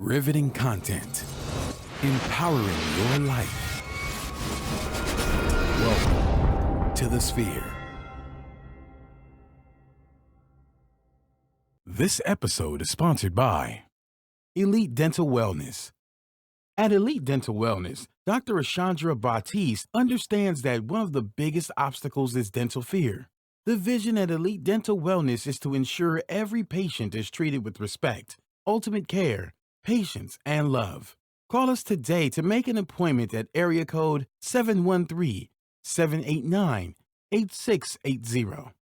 Riveting content. Empowering your life. Welcome to the Sphere. This episode is sponsored by Elite Dental Wellness. At Elite Dental Wellness, Dr. Ashandra Batiste understands that one of the biggest obstacles is dental fear. The vision at Elite Dental Wellness is to ensure every patient is treated with respect, ultimate care, patience, and love. Call us today to make an appointment at area code 713-789-8680.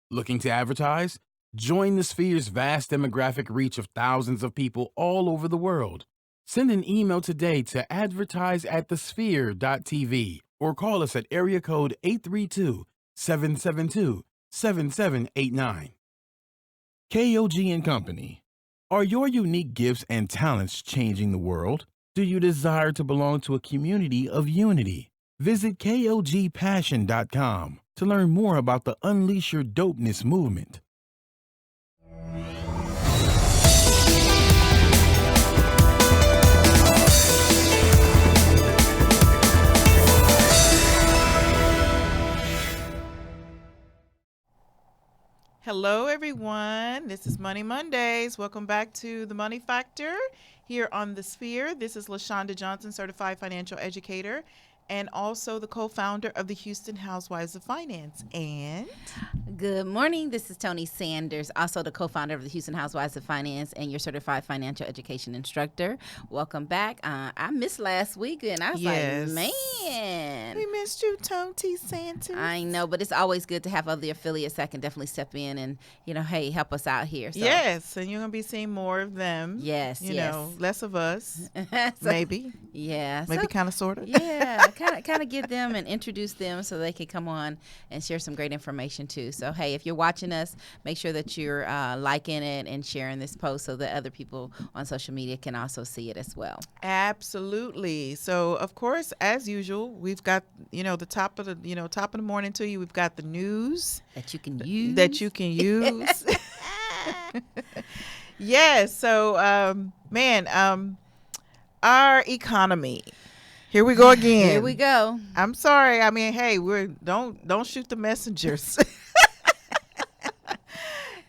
Looking to advertise? Join the Sphere's vast demographic reach of thousands of people all over the world. Send an email today to advertise@thesphere.tv or call us at area code 832-772-7789. KOG and Company. Are your unique gifts and talents changing the world? Do you desire to belong to a community of unity? Visit KOGpassion.com to learn more about the Unleash Your Dopeness movement. Hello, everyone. This is Money Mondays. Welcome back to the Money Factor here on The Sphere. This is LaShonda Johnson, certified financial educator, and also the co-founder of the Houston Housewives of Finance. And good morning. This is Tony Sanders, also the co-founder of the Houston Housewives of Finance and your certified financial education instructor. Welcome back. I missed last week, and I was like, man. We missed you, Tony Sanders. I know, but it's always good to have other affiliates that can definitely step in and, hey, help us out here. So. Yes, and you're going to be seeing more of them. Yes, You know, less of us, maybe. Yeah. Maybe kind of, sort of. Yeah, kind of get them and introduce them so they can come on and share some great information too. So, hey, if you're watching us, make sure that you're liking it and sharing this post so that other people on social media can also see it as well. Absolutely. So, of course, as usual, we've got, the top of the morning to you. We've got the news that you can use. Yes. So, our economy. Here we go again. Here we go. I'm sorry. I mean, hey, don't shoot the messengers.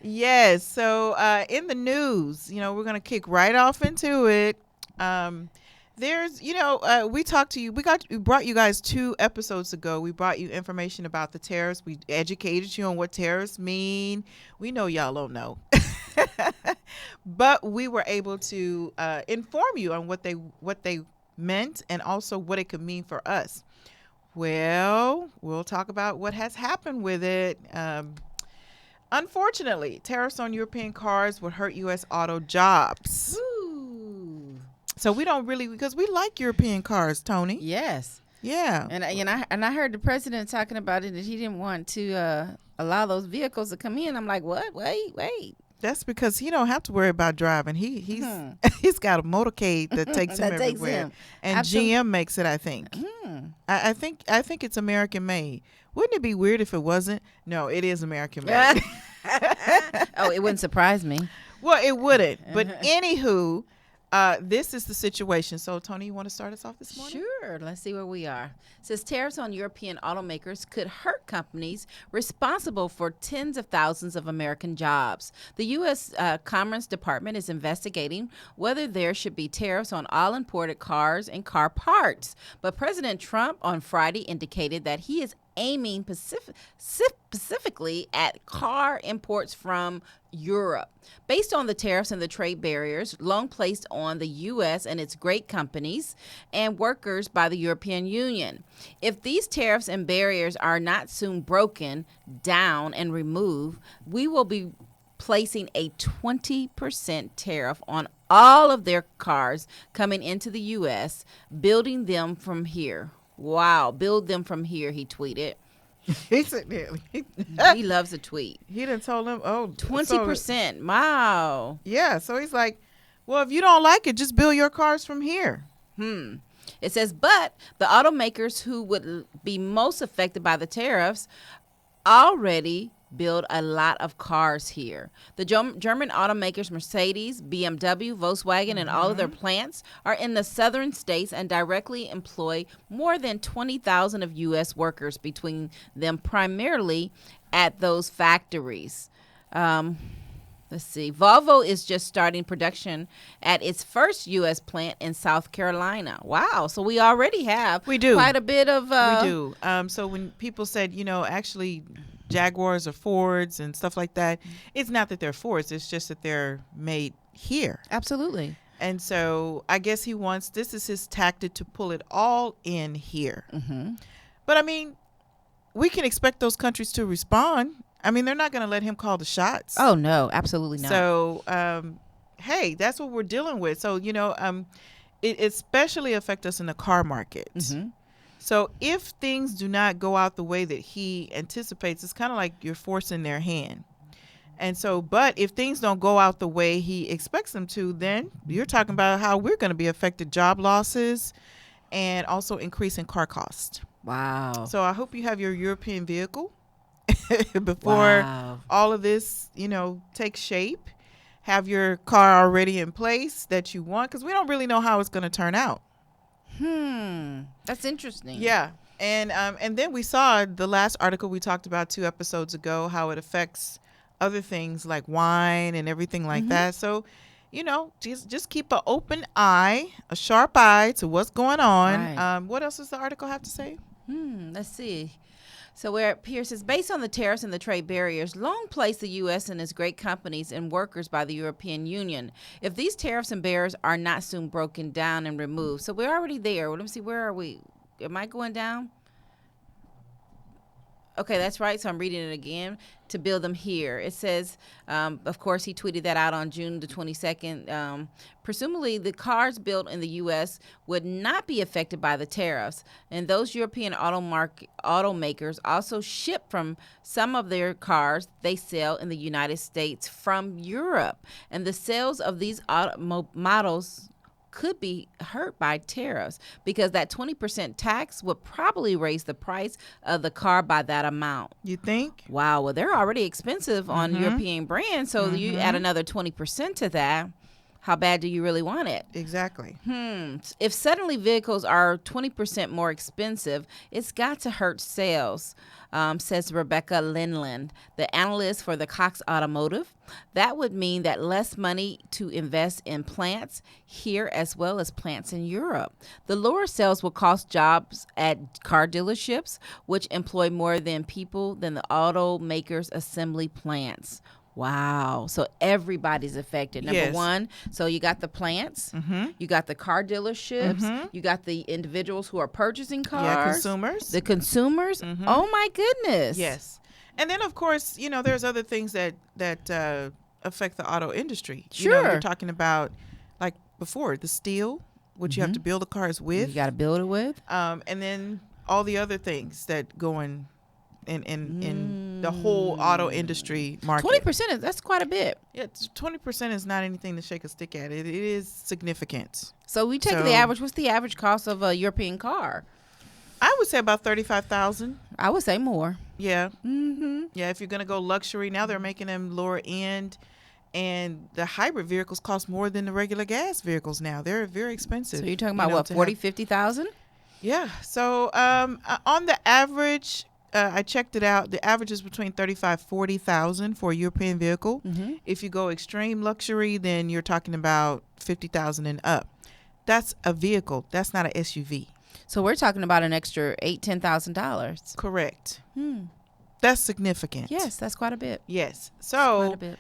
Yes. So in the news, we're going to kick right off into it. There's, we talked to you. We brought you guys 2 episodes ago. We brought you information about the tariffs. We educated you on what tariffs mean. We know y'all don't know. But we were able to inform you on what they meant and also what it could mean for us. Well, we'll talk about what has happened with it. Unfortunately, tariffs on European cars would hurt U.S. auto jobs. Ooh. So we don't really, because we like European cars, Tony. Yes. Yeah. And I heard the president talking about it, that he didn't want to allow those vehicles to come in. I'm like, what? Wait. That's because he don't have to worry about driving. He's got a motorcade that takes him everywhere. And Absolutely. GM makes it, I think. I think it's American made. Wouldn't it be weird if it wasn't? No, it is American made. Oh, it wouldn't surprise me. Well, it wouldn't. But anywho, this is the situation. So, Tony, you want to start us off this morning? Sure. Let's see where we are. It says tariffs on European automakers could hurt companies responsible for tens of thousands of American jobs. The U.S. Commerce Department is investigating whether there should be tariffs on all imported cars and car parts. But President Trump on Friday indicated that he is aiming specifically at car imports from Europe. Based on the tariffs and the trade barriers long placed on the U.S. and its great companies and workers by the European Union. If these tariffs and barriers are not soon broken down and removed, we will be placing a 20% tariff on all of their cars coming into the U.S., building them from here. Wow, build them from here, he tweeted. He said, he loves a tweet. He done told him, 20%. Wow. Yeah, so he's like, well, if you don't like it, just build your cars from here. It says, but the automakers who would be most affected by the tariffs already build a lot of cars here. The German automakers Mercedes, BMW, Volkswagen, and all of their plants are in the southern states and directly employ more than 20,000 of U.S. workers between them, primarily at those factories. Let's see. Volvo is just starting production at its first U.S. plant in South Carolina. Wow. So we already have quite a bit of... we do. So when people said, actually Jaguars are Fords and stuff like that, it's not that they're Fords. It's just that they're made here. Absolutely. And so I guess this is his tactic to pull it all in here. Mm-hmm. But I mean, we can expect those countries to respond. I mean, they're not going to let him call the shots. Oh, no, absolutely not. So, hey, that's what we're dealing with. So, it especially affects us in the car market. Mm-hmm. So if things do not go out the way that he anticipates, it's kind of like you're forcing their hand. And so, but if things don't go out the way he expects them to, then you're talking about how we're going to be affected, job losses and also increase in car cost. Wow. So I hope you have your European vehicle before all of this, takes shape. Have your car already in place that you want, because we don't really know how it's going to turn out. That's interesting. Yeah. And then we saw the last article we talked about 2 episodes ago, how it affects other things like wine and everything like that. So, just keep an open eye, a sharp eye to what's going on. Right. What else does the article have to say? Let's see. So where Pierce says, based on the tariffs and the trade barriers long placed the U.S. and its great companies and workers by the European Union, if these tariffs and barriers are not soon broken down and removed. So we're already there. Let me see. Where are we? Am I going down? Okay, that's right. So I'm reading it again. To build them here. It says, of course, he tweeted that out on June the 22nd. Presumably, the cars built in the U.S. would not be affected by the tariffs. And those European automakers also ship from some of their cars they sell in the United States from Europe. And the sales of these models could be hurt by tariffs because that 20% tax would probably raise the price of the car by that amount. You think? Wow. Well, they're already expensive on European brands. So you add another 20% to that. How bad do you really want it? Exactly. If suddenly vehicles are 20% more expensive, it's got to hurt sales, says Rebecca Linland, the analyst for the Cox Automotive. That would mean that less money to invest in plants here as well as plants in Europe. The lower sales will cost jobs at car dealerships, which employ more people than the automakers' assembly plants. Wow. So everybody's affected. Number one, so you got the plants, you got the car dealerships, you got the individuals who are purchasing cars. Yeah, consumers. The consumers. Oh, my goodness. Yes. And then, of course, there's other things that affect the auto industry. Sure. You're talking about, like before, the steel, which you have to build the cars with. You got to build it with. And then all the other things that go in the whole auto industry market. 20%, that's quite a bit. Yeah, 20% is not anything to shake a stick at. It is significant. So we take the average. What's the average cost of a European car? I would say about $35,000. I would say more. Yeah. Yeah, if you're going to go luxury, now they're making them lower end. And the hybrid vehicles cost more than the regular gas vehicles now. They're very expensive. So you're talking about what, 40, 50,000? Yeah. So on the average, I checked it out. The average is between 35, 40,000 for a European vehicle. If you go extreme luxury, then you're talking about 50,000 and up. That's a vehicle. That's not an SUV. So we're talking about an extra $8,000-$10,000. Correct. That's significant. Yes, that's quite a bit. Yes. So Quite a bit.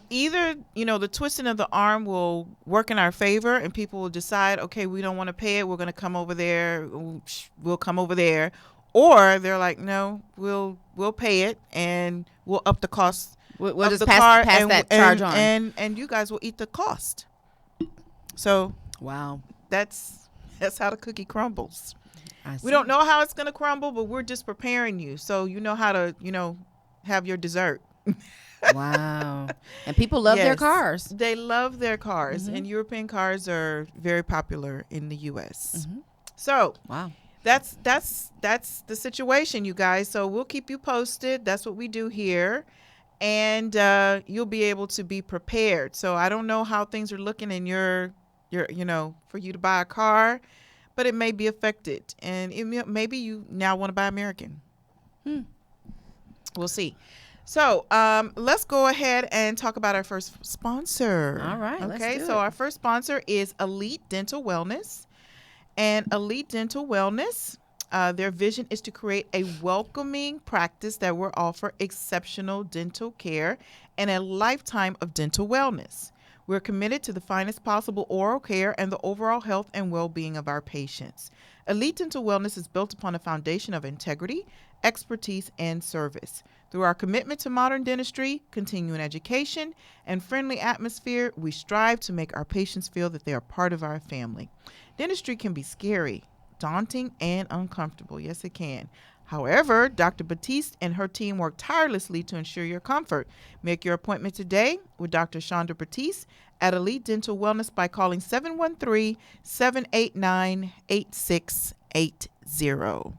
either the twisting of the arm will work in our favor, and people will decide, okay, we don't want to pay it. We're going to come over there. We'll come over there. Or they're like, no, we'll pay it, and we'll up the cost. We'll of just the pass car that charge on. And you guys will eat the cost. So Wow. that's how the cookie crumbles. I see. We don't know how it's going to crumble, but we're just preparing you so you know how to, have your dessert. Wow. And people love their Yes. cars. They love their cars, and European cars are very popular in the U.S. So Wow. that's the situation, you guys. So we'll keep you posted. That's what we do here, and you'll be able to be prepared. So I don't know how things are looking in your for you to buy a car, but it may be affected, and maybe you now want to buy American. We'll see. So let's go ahead and talk about our first sponsor. All right, Okay, let's do so it. our first sponsor is Elite Dental Wellness. And Elite Dental Wellness, their vision is to create a welcoming practice that will offer exceptional dental care and a lifetime of dental wellness. We're committed to the finest possible oral care and the overall health and well-being of our patients. Elite Dental Wellness is built upon a foundation of integrity, expertise, and service. Through our commitment to modern dentistry, continuing education, and friendly atmosphere, we strive to make our patients feel that they are part of our family. Dentistry can be scary, daunting, and uncomfortable. Yes, it can. However, Dr. Batiste and her team work tirelessly to ensure your comfort. Make your appointment today with Dr. Chandra Batiste at Elite Dental Wellness by calling 713-789-8680.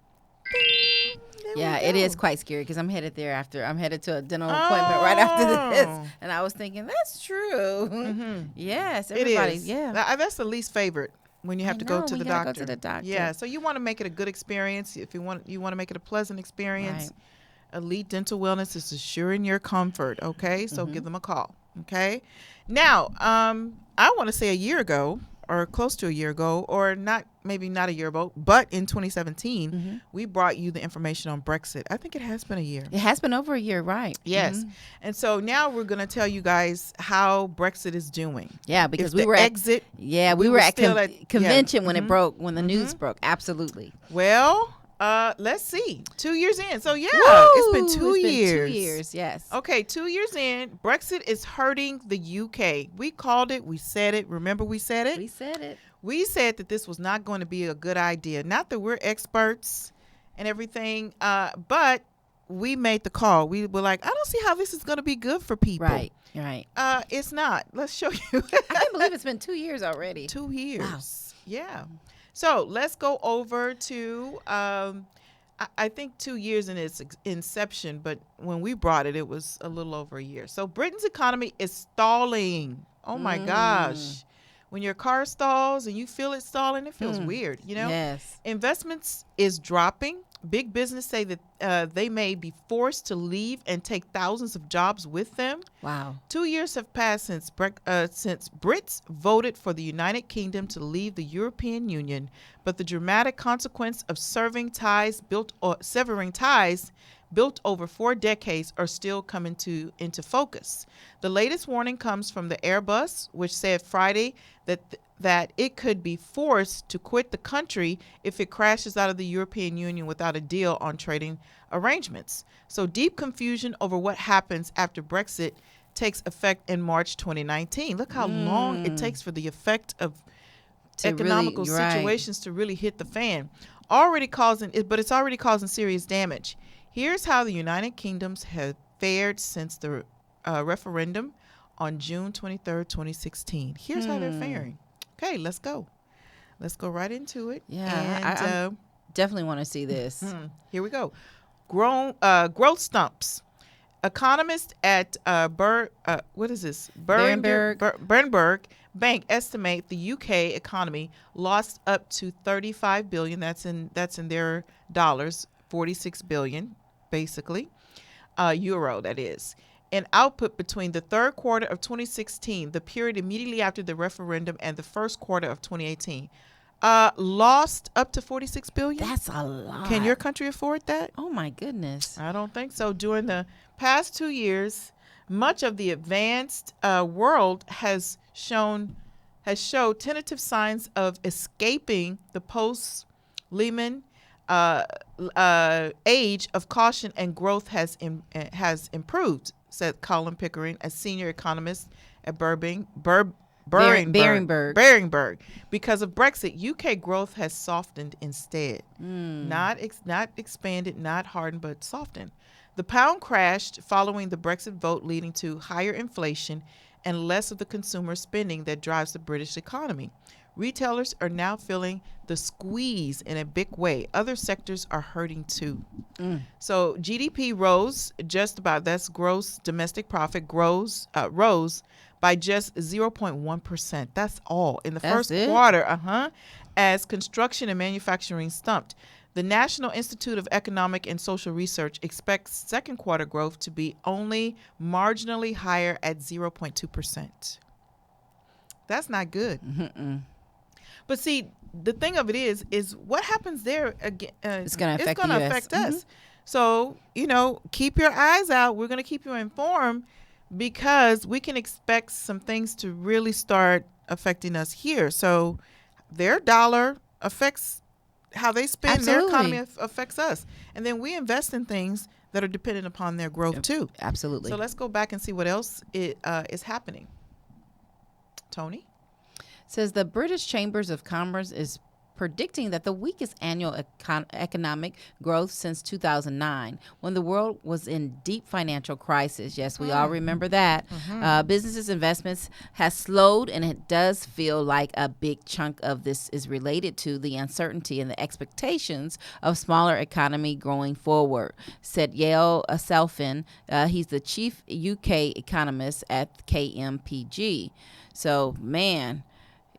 Yeah, it is quite scary because I'm headed there after. I'm headed to a dental appointment right after this, and I was thinking that's true. Mm-hmm. Yes, It everybody. is. Yeah, That's the least favorite when you have to go to when the you gotta doctor. Go to the doctor. Yeah, so you want to make it a good experience. If you want to make it a pleasant experience. Right. Elite Dental Wellness is assuring your comfort. Okay, so give them a call. Okay, now I want to say a year ago, or close to a year ago, or maybe not a year ago, but in 2017, we brought you the information on Brexit. I think it has been a year. It has been over a year, right? Yes. And so now we're going to tell you guys how Brexit is doing. Yeah, because If we the were exit. we were at still at convention when it broke, when the news broke. Absolutely. Well, let's see. 2 years in. So yeah, Woo! it's been 2 It's been years. 2 years, yes. Okay, 2 years in, Brexit is hurting the UK. We called it. We said it. Remember we said it? We said it. We said that this was not going to be a good idea. Not that we're experts and everything, but we made the call. We were like, I don't see how this is going to be good for people. Right, right. It's not. Let's show you. I can't believe it's been 2 years already. 2 years. Wow. Yeah. So let's go over to, I think 2 years in its inception, but when we brought it, it was a little over a year. So Britain's economy is stalling. Oh my gosh. When your car stalls and you feel it stalling, it feels weird, Yes. Investments is dropping. Big business say that they may be forced to leave and take thousands of jobs with them. Wow. 2 years have passed since Brits voted for the United Kingdom to leave the European Union, but the dramatic consequence of severing ties built over 4 decades are still coming into focus. The latest warning comes from the Airbus, which said Friday that it could be forced to quit the country if it crashes out of the European Union without a deal on trading arrangements. So deep confusion over what happens after Brexit takes effect in March 2019. Look how long it takes for the effect of economical situations to really hit the fan. It's already causing serious damage. Here's how the United Kingdoms have fared since the referendum on June 23rd, 2016. Here's how they're faring. Okay, let's go. Let's go right into it. Yeah, I definitely want to see this. Here we go. Growth stumps. Economists at Berenberg Bank estimate the UK economy lost up to 35 billion. That's in their dollars, 46 billion, basically, euro. That is. In output between the third quarter of 2016, the period immediately after the referendum, and the first quarter of 2018, lost up to 46 billion. That's a lot. Can your country afford that? Oh my goodness. I don't think so. During the past 2 years, much of the advanced world has showed tentative signs of escaping the post-Lehman age of caution, and growth has improved, said Colin Pickering, a senior economist at Berenberg. Because of Brexit, UK growth has softened instead. Not expanded, not hardened, but softened. The pound crashed following the Brexit vote, leading to higher inflation and less of the consumer spending that drives the British economy. Retailers are now feeling the squeeze in a big way. Other sectors are hurting too. So GDP rose that's gross domestic profit rose by just 0.1%. That's all in the That's first it? quarter, as construction and manufacturing stumped. The National Institute of Economic and Social Research expects second quarter growth to be only marginally higher at 0.2%. That's not good. But see, the thing of it is what happens there again? It's gonna affect gonna the US. affect us. So keep your eyes out. We're gonna keep you informed because we can expect some things to really start affecting us here. So their dollar affects how they spend. Their economy affects us, and then we invest in things that are dependent upon their growth too. Absolutely. So let's go back and see what else is happening. Tony? Says the British Chambers of Commerce is predicting that the weakest annual economic growth since 2009, when the world was in deep financial crisis. Yes, we all remember that. Businesses' investments has slowed, and it does feel like a big chunk of this is related to the uncertainty and the expectations of smaller economy growing forward, said Yale Selfin. He's the chief UK economist at KMPG. So, man,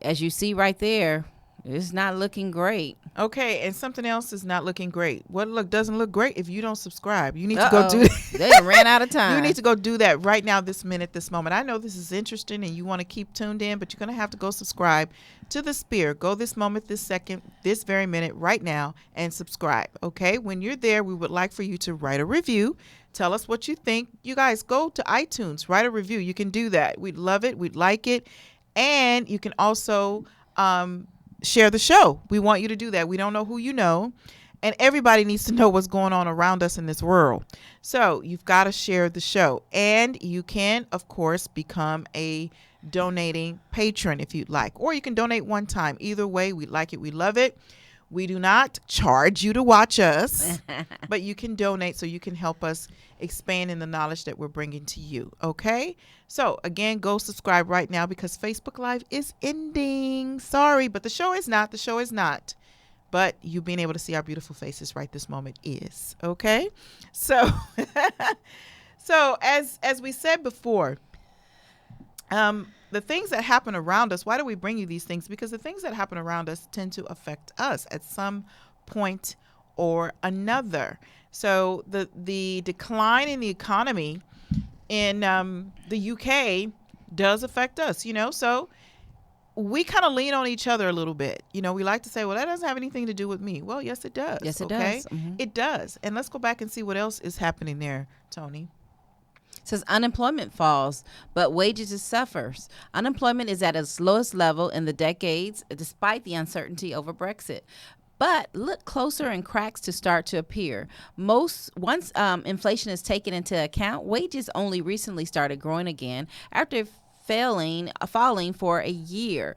as you see right there, it's not looking great. Okay, and something else is not looking great. What doesn't look great if you don't subscribe. You need to go do that. They ran out of time. You need to go do that right now, this minute, this moment. I know this is interesting and you want to keep tuned in, but you're going to have to go subscribe to the Spear. Go this moment, this second, this very minute, right now, and subscribe. Okay? When you're there, we would like for you to write a review. Tell us what you think. You guys, go to iTunes, write a review. You can do that. We'd love it. We'd like it. And you can also share the show. We want you to do that. We don't know who you know, and everybody needs to know what's going on around us in this world. So you've got to share the show, and you can, of course, become a donating patron if you'd like, or you can donate one time. Either way, we like it. We love it. We do not charge you to watch us, but you can donate so you can help us expand in the knowledge that we're bringing to you. Okay? So, again, go subscribe right now because Facebook Live is ending. Sorry, but the show is not. The show is not. But you being able to see our beautiful faces right this moment is. Okay? So, as we said before, the things that happen around us, why do we bring you these things? Because the things that happen around us tend to affect us at some point or another. So the decline in the economy in the UK does affect us, so we kind of lean on each other a little bit. We like to say, well, that doesn't have anything to do with me. Well, yes, it does. Yes, it does. It does. And let's go back and see what else is happening there, Tony. Says unemployment falls, but wages suffers. Unemployment is at its lowest level in the decades, despite the uncertainty over Brexit. But look closer and cracks to start to appear. Once inflation is taken into account, wages only recently started growing again after falling for a year.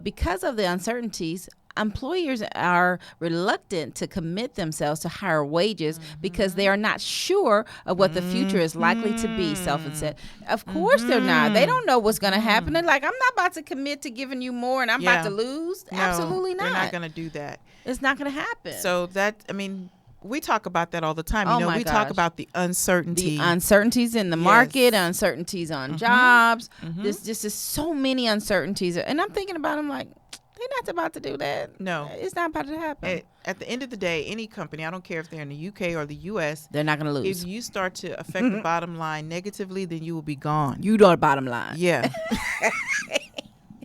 Because of the uncertainties, employers are reluctant to commit themselves to higher wages because they are not sure of what the future is likely to be, Selfin said. Of course they're not. They don't know what's going to happen. They're like, I'm not about to commit to giving you more and I'm about to lose. No, Absolutely not. They're not going to do that. It's not going to happen. So we talk about that all the time. We talk about the uncertainty. The uncertainties in the market, uncertainties on jobs. There's just so many uncertainties. And I'm thinking about them like, they're not about to do that. No. It's not about to happen. At the end of the day, any company, I don't care if they're in the UK or the US, they're not going to lose. If you start to affect the bottom line negatively, then you will be gone. You know the bottom line. Yeah.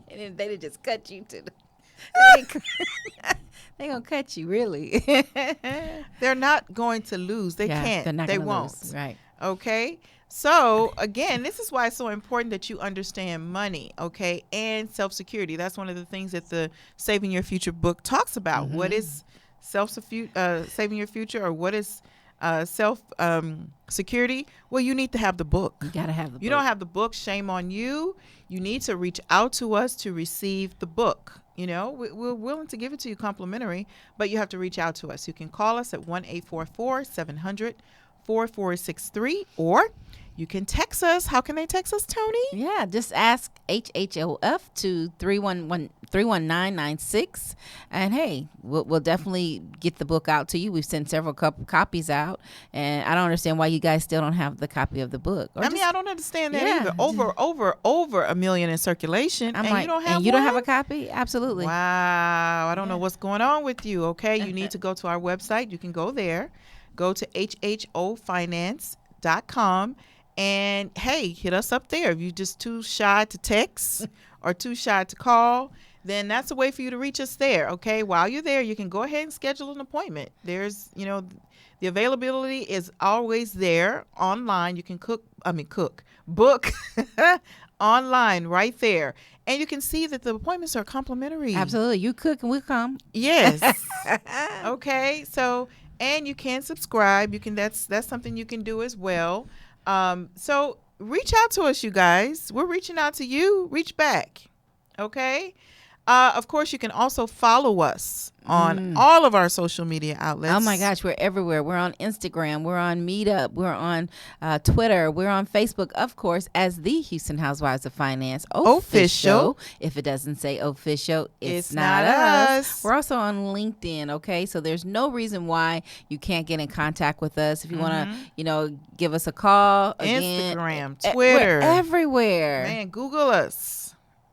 And they just cut you to the... They're going to cut you, really. They're not going to lose. They can't. They're not they gonna won't. Lose. Right. Okay? So, again, this is why it's so important that you understand money, okay, and self-security. That's one of the things that the Saving Your Future book talks about. What is saving your future, or what is self-security? Well, you need to have the book. You got to have the book. You don't have the book, shame on you. You need to reach out to us to receive the book. We're willing to give it to you complimentary, but you have to reach out to us. You can call us at 1-844-700-4463, or You can text us. How can they text us, Tony? Yeah, just ask HHOF to 31996, and hey, we'll definitely get the book out to you. We've sent several copies out, and I don't understand why you guys still don't have the copy of the book. I don't understand that either. Over a million in circulation, I'm and like, you don't have and you don't have one? a copy? Absolutely. Wow, I don't know what's going on with you. Okay, you need to go to our website. You can go there. Go to hhofinance.com. And hey, hit us up there. If you're just too shy to text or too shy to call, then that's a way for you to reach us there. Okay. While you're there, you can go ahead and schedule an appointment. There's, the availability is always there online. You can book online right there. And you can see that the appointments are complimentary. Absolutely. You cook and we'll come. Yes. Okay. So, and you can subscribe. That's something you can do as well. So reach out to us, you guys. We're reaching out to you. Reach back. Okay. Of course, you can also follow us on all of our social media outlets. Oh my gosh, we're everywhere. We're on Instagram. We're on Meetup. We're on Twitter. We're on Facebook, of course, as the Houston Housewives of Finance official. If it doesn't say official, it's not us. We're also on LinkedIn. Okay, so there's no reason why you can't get in contact with us. If you want to, give us a call. Instagram, again, Twitter, we're everywhere. Man, Google us.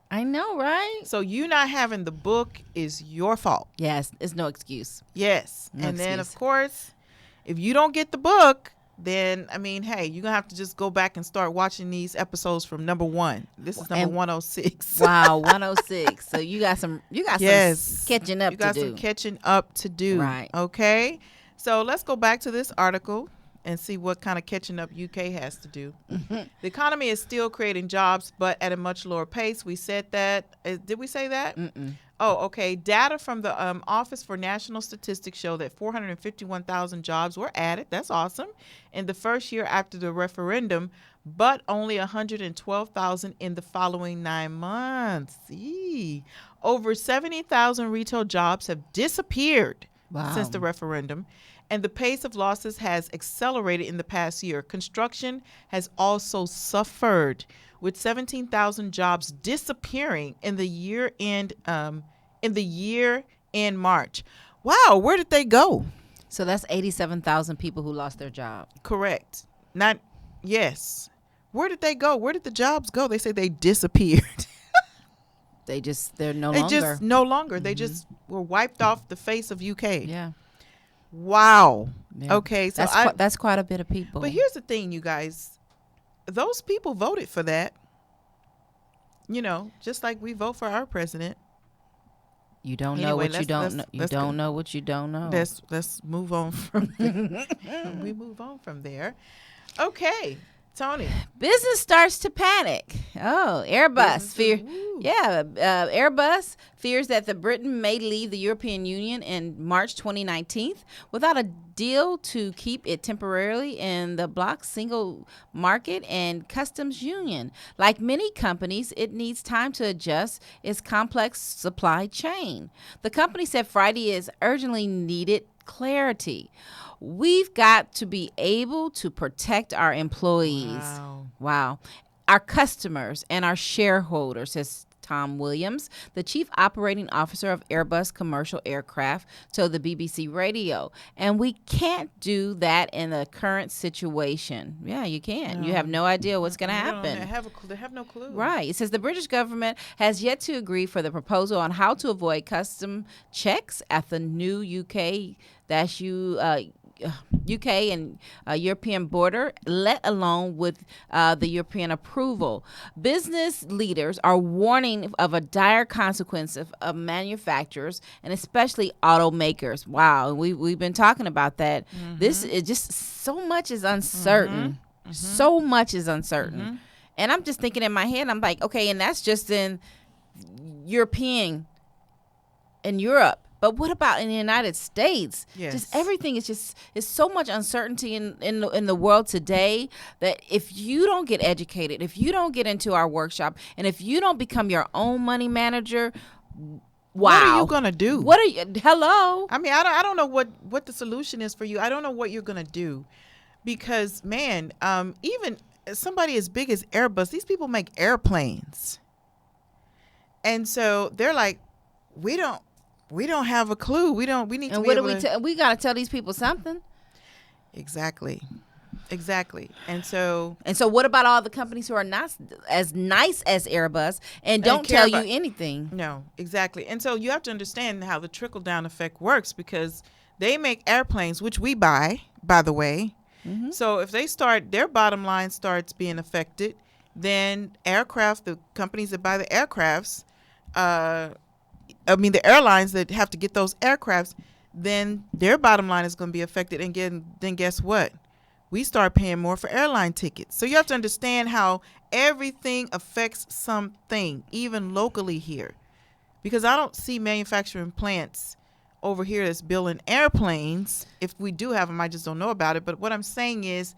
I know, right? So you not having the book is your fault. Yes, it's no excuse. Yes. No and then, excuse. of course, if you don't get the book, then, hey, you're going to have to just go back and start watching these episodes from number 1. This is number 106. Wow, 106. So you got some catching up to do. You got some catching up to do. Right. Okay. So let's go back to this article and see what kind of catching up UK has to do. The economy is still creating jobs, but at a much lower pace. We said that. Did we say that? Oh, okay. Data from the Office for National Statistics show that 451,000 jobs were added. That's awesome. In the first year after the referendum, but only 112,000 in the following 9 months. Over 70,000 retail jobs have disappeared since the referendum. And the pace of losses has accelerated in the past year. Construction has also suffered, with 17,000 jobs disappearing in the year end March. Wow, where did they go? So that's 87,000 people who lost their job. Correct. Yes. Where did they go? Where did the jobs go? They say they disappeared. They're no longer. They just were wiped off the face of UK. Yeah. Wow. Yeah. Okay. So that's quite a bit of people. But here's the thing, you guys. Those people voted for that. Just like we vote for our president. You don't know what you don't know. You don't know what you don't know. Let's move on from there. We move on from there. Okay. Tony. Business starts to panic. Oh, Airbus Airbus fears that the Britain may leave the European Union in March 2019 without a deal to keep it temporarily in the bloc single market and customs union. Like many companies, it needs time to adjust its complex supply chain. The company said Friday is urgently needed clarity. We've got to be able to protect our employees. Wow. Our customers and our shareholders, says Tom Williams, the chief operating officer of Airbus Commercial Aircraft, told the BBC Radio. And we can't do that in the current situation. Yeah, you can't. You have no idea what's going to happen. They have no clue. Right. It says the British government has yet to agree for the proposal on how to avoid custom checks at the new UK and European border, let alone with the European approval. Business leaders are warning of a dire consequence of manufacturers and especially automakers. Wow, we've been talking about that. This is just so much is uncertain. So much is uncertain. And I'm just thinking in my head, I'm like, okay, and that's just in Europe. But what about in the United States? Yes. Just everything is so much uncertainty in the world today that if you don't get educated, if you don't get into our workshop, and if you don't become your own money manager, wow. What are you going to do? Hello? I don't know what the solution is for you. I don't know what you're going to do because, man, even somebody as big as Airbus, these people make airplanes. And so they're like, we don't have a clue. We need to And be what do able we to. tell? We got to tell these people something. Exactly. And so what about all the companies who are not as nice as Airbus and don't care tell you about- anything? no, exactly. And so you have to understand how the trickle down effect works, because they make airplanes, which we buy, by the way. Mm-hmm. So if they start, their bottom line starts being affected, then the companies that buy the aircrafts, the airlines that have to get those aircrafts, then their bottom line is going to be affected. And then guess what? We start paying more for airline tickets. So you have to understand how everything affects something, even locally here. Because I don't see manufacturing plants over here that's building airplanes. If we do have them, I just don't know about it. But what I'm saying is,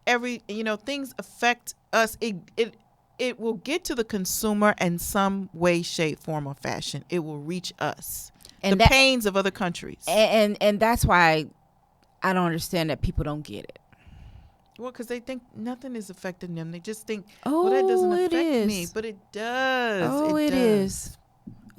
things affect us. It will get to the consumer in some way, shape, form, or fashion. It will reach us. And the pains of other countries. And that's why I don't understand that people don't get it. Well, because they think nothing is affecting them. They just think, Oh, well, that doesn't it affect me. is. But it does. Oh, it does. is.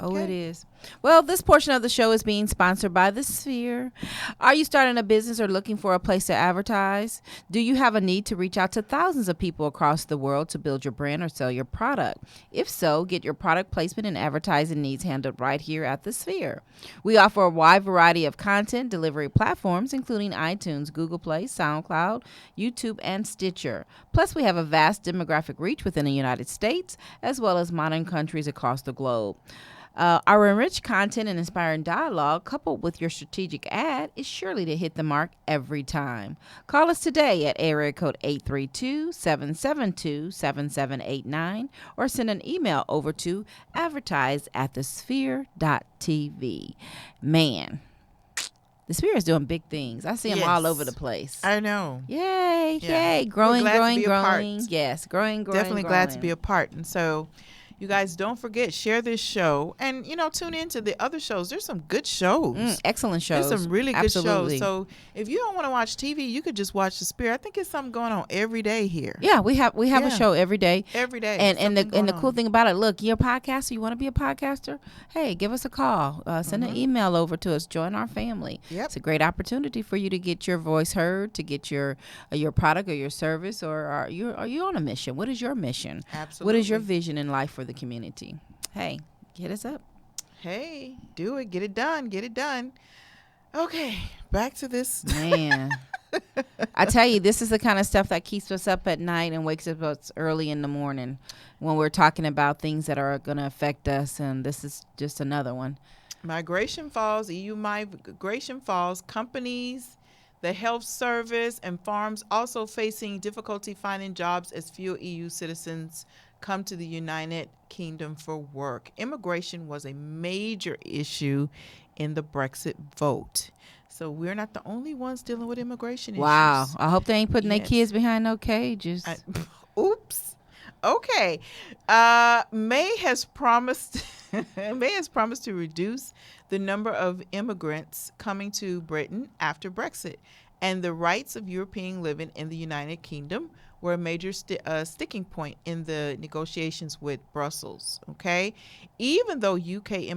Oh, Okay. it is. Well, this portion of the show is being sponsored by The Sphere. Are you starting a business or looking for a place to advertise? Do you have a need to reach out to thousands of people across the world to build your brand or sell your product? If so, get your product placement and advertising needs handled right here at The Sphere. We offer a wide variety of content delivery platforms, including iTunes, Google Play, SoundCloud, YouTube, and Stitcher. Plus, we have a vast demographic reach within the United States, as well as modern countries across the globe. Our enriched content and inspiring dialogue, coupled with your strategic ad, is surely to hit the mark every time. Call us today at area code 832-772-7789 or send an email over to advertise@thesphere.tv. Man, The Sphere is doing big things. I see them all Yes. over the place. I know. Yay, Yeah. yay. Growing, glad to growing, be a part. growing. Yes, growing, Definitely growing. glad to be a part. And so, you guys, don't forget, share this show and, tune into the other shows. There's some good shows. Excellent shows. There's some really good Absolutely. shows. So if you don't want to watch TV, you could just watch The Spirit. I think it's something going on every day here. Yeah, we have a Yeah. show every day. Every day. And something the going cool on. thing about it, look, you're a podcaster, you want to be a podcaster? Hey, give us a call. Send an email over to us. Join our family. Yep. It's a great opportunity for you to get your voice heard, to get your product or your service, or are you on a mission? What is your mission? Absolutely. What is your vision in life for the community? Hey, hit us up. Hey, do it. Get it done. Get it done. Okay, back to this. Man, I tell you, this is the kind of stuff that keeps us up at night and wakes us up early in the morning when we're talking about things that are going to affect us. And this is just another one. Migration falls, EU migration falls. Companies, the health service, and farms also facing difficulty finding jobs as few EU citizens come to the United Kingdom for work. Immigration was a major issue in the Brexit vote. So we're not the only ones dealing with immigration Wow. issues. I hope they ain't putting their Yes. kids behind no cages. Oops. Okay. May has promised to reduce the number of immigrants coming to Britain after Brexit, and the rights of European living in the United Kingdom were a major sticking point in the negotiations with Brussels. Okay, even though UK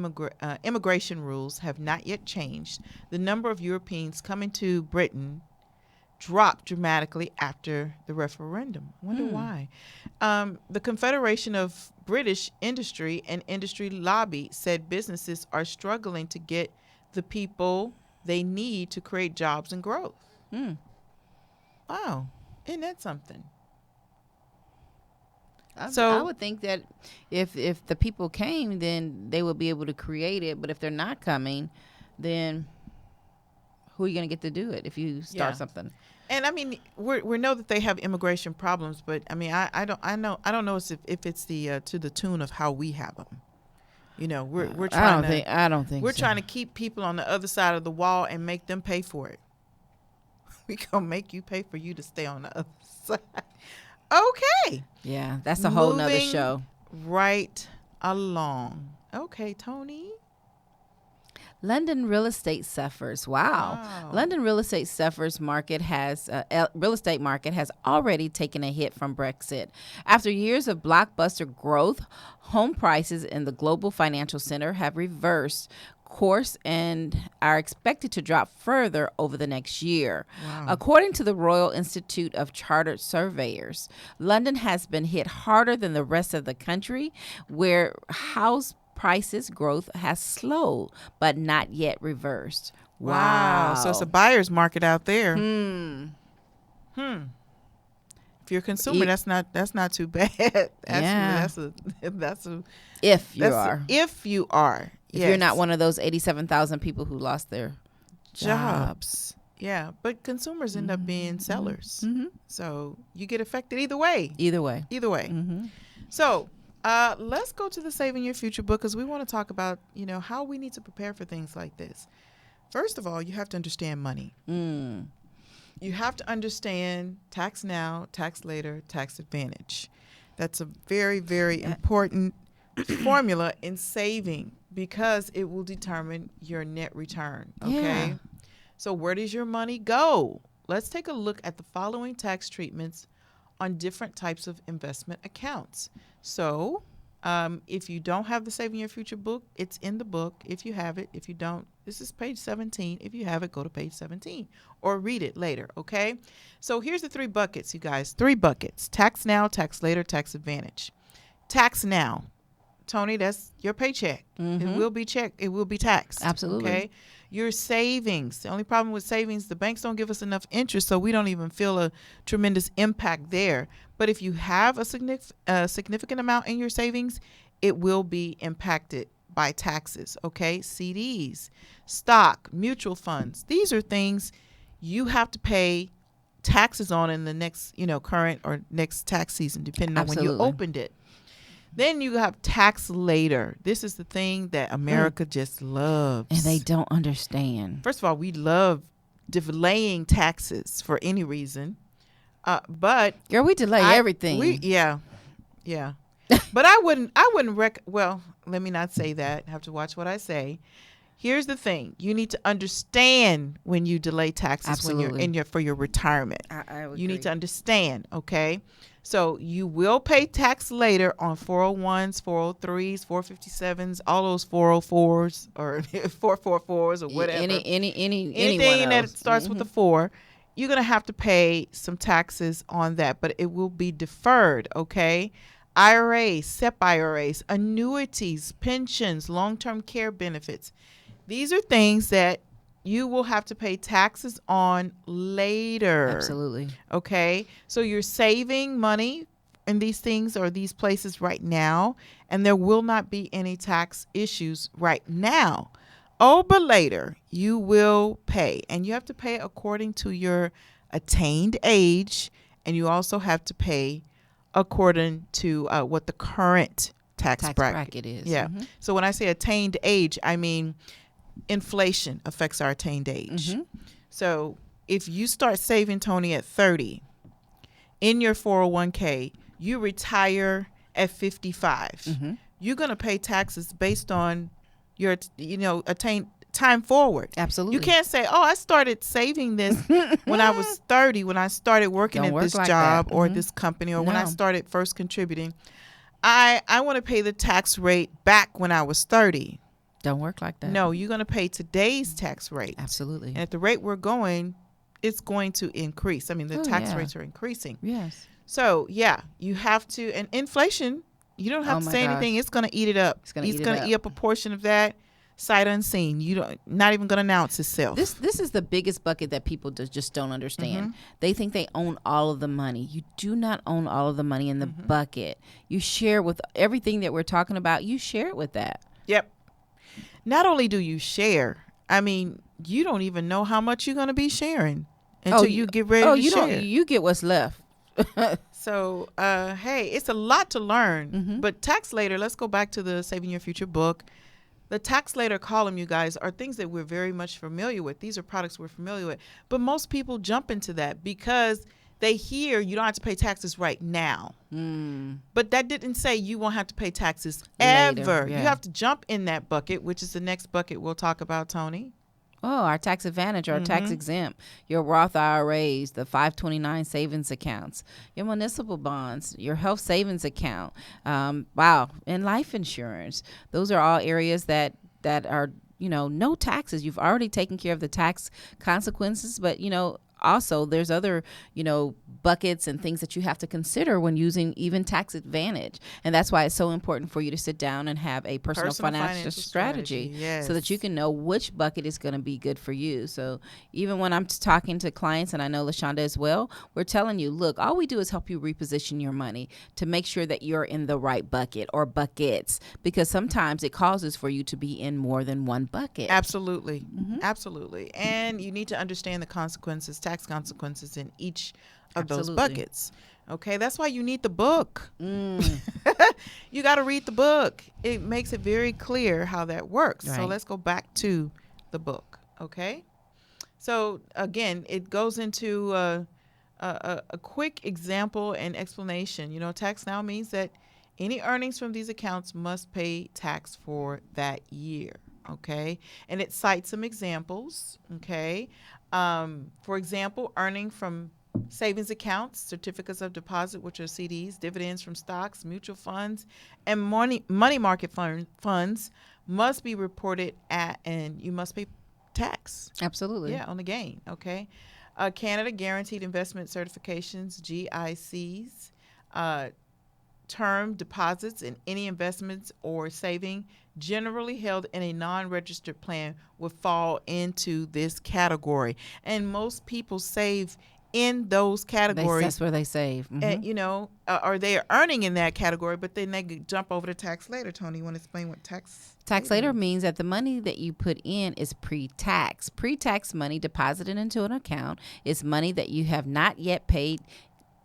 immigration rules have not yet changed, the number of Europeans coming to Britain dropped dramatically after the referendum. I wonder why. The Confederation of British Industry and Industry Lobby said businesses are struggling to get the people they need to create jobs and growth. Wow. Isn't that something? I would think that if the people came, then they would be able to create it. But if they're not coming, then who are you going to get to do it if you start Yeah. something? And I mean, we know that they have immigration problems, but I mean, I don't know if it's the to the tune of how we have them. We're trying I don't think we're so. trying to keep people on the other side of the wall and make them pay for it. We gonna make you pay for you to stay on the other side. Okay. Yeah, that's a whole nother Moving show. Right along. Okay, Tony. London real estate suffers. Wow. London real estate real estate market has already taken a hit from Brexit. After years of blockbuster growth, home prices in the global financial center have reversed course and are expected to drop further over the next year. Wow. According to the Royal Institute of Chartered Surveyors, London has been hit harder than the rest of the country, where house prices growth has slowed but not yet reversed. Wow. So it's a buyer's market out there. If you're a consumer, that's not too bad. That's If you are. If you are. If you're not one of those 87,000 people who lost their jobs. Yeah, but consumers end up being sellers. So you get affected either way. Either way. So let's go to the Saving Your Future book, because we want to talk about, how we need to prepare for things like this. First of all, you have to understand money. You have to understand tax now, tax later, tax advantage. That's a very, very important formula in saving, because it will determine your net return. Okay. Yeah. So where does your money go? Let's take a look at the following tax treatments on different types of investment accounts. So if you don't have the Saving Your Future book, it's in the book. If you have it, if you don't, this is page 17. If you have it, go to page 17 or read it later. Okay. So here's the 3 buckets, you guys. 3 buckets: tax now, tax later, tax advantage. Tax now. Tony, that's your paycheck. It will be checked. It will be taxed. Absolutely. Okay. Your savings. The only problem with savings, the banks don't give us enough interest, so we don't even feel a tremendous impact there. But if you have a significant amount in your savings, it will be impacted by taxes. Okay. CDs, stock, mutual funds. These are things you have to pay taxes on in the next, current or next tax season, depending on when you opened it. Then you have tax later. This is the thing that America just loves. And they don't understand. First of all, we love delaying taxes for any reason. But girl, we delay everything. Yeah. But I wouldn't well, let me not say that. I have to watch what I say. Here's the thing. You need to understand when you delay taxes. Absolutely. when you're for your retirement. I would you agree. need to understand, okay? So you will pay tax later on 401s, 403s, 457s, all those 404s or 444s or whatever. Anything that starts with a 4, you're going to have to pay some taxes on that, but it will be deferred, okay? IRAs, SEP IRAs, annuities, pensions, long-term care benefits. These are things that you will have to pay taxes on later. Absolutely. Okay. So you're saving money in these things or these places right now, and there will not be any tax issues right now. Oh, but later you will pay, and you have to pay according to your attained age, and you also have to pay according to what the current tax bracket is. Yeah. So when I say attained age, I mean inflation affects our attained age. So if you start saving, Tony, at 30 in your 401k, you retire at 55. You're going to pay taxes based on your, attained time forward. Absolutely. You can't say, oh, I started saving this when I was 30, when I started working at this job or this company, or when I started first contributing. I want to pay the tax rate back when I was 30. Don't work like that. No, you're going to pay today's tax rate. Absolutely. And at the rate we're going, it's going to increase. I mean, the tax rates are increasing. Yes. So, you have to. And inflation, you don't have to say anything. It's going to eat it up. It's going to eat up a portion of that, sight unseen. Not even going to announce itself. This is the biggest bucket that people just don't understand. They think they own all of the money. You do not own all of the money in the bucket. You share with everything that we're talking about. You share it with that. Yep. Not only do you share, I mean, you don't even know how much you're going to be sharing until you get ready to share. You get what's left. So, hey, it's a lot to learn. But tax later, let's go back to the Saving Your Future book. The tax later column, you guys, are things that we're very much familiar with. These are products we're familiar with. But most people jump into that because they hear you don't have to pay taxes right now. But that didn't say you won't have to pay taxes Later, ever. yeah. You have to jump in that bucket, which is the next bucket we'll talk about, Tony. Oh, our tax advantage or tax exempt, your Roth IRAs, the 529 savings accounts, your municipal bonds, your health savings account, wow, and life insurance. Those are all areas that are, no taxes. You've already taken care of the tax consequences, but, also there's other, buckets and things that you have to consider when using even tax advantage. And that's why it's so important for you to sit down and have a personal financial strategy. Yes. So that you can know which bucket is going to be good for you. So even when I'm talking to clients, and I know LaShonda as well, we're telling you, look, all we do is help you reposition your money to make sure that you're in the right bucket or buckets, because sometimes it causes for you to be in more than one bucket. Absolutely. Absolutely. And you need to understand the consequences, tax consequences in each of those buckets. Okay, that's why you need the book. You got to read the book. It makes it very clear how that works. Right. So let's go back to the book. Okay, so again, it goes into a quick example and explanation. Tax now means that any earnings from these accounts must pay tax for that year. Okay, and it cites some examples. Okay, for example, earning from savings accounts, certificates of deposit, which are CDs, dividends from stocks, mutual funds, and money market funds must be reported and you must pay tax. Absolutely. Yeah, on the gain. Okay. Canada Guaranteed Investment Certifications, GICs, term deposits in any investments or saving generally held in a non-registered plan would fall into this category. And most people save in those categories. That's where they save. And, or they are earning in that category, but then they jump over to tax later. Tony, you want to explain what tax later means? That the money that you put in is pre-tax. Pre-tax money deposited into an account is money that you have not yet paid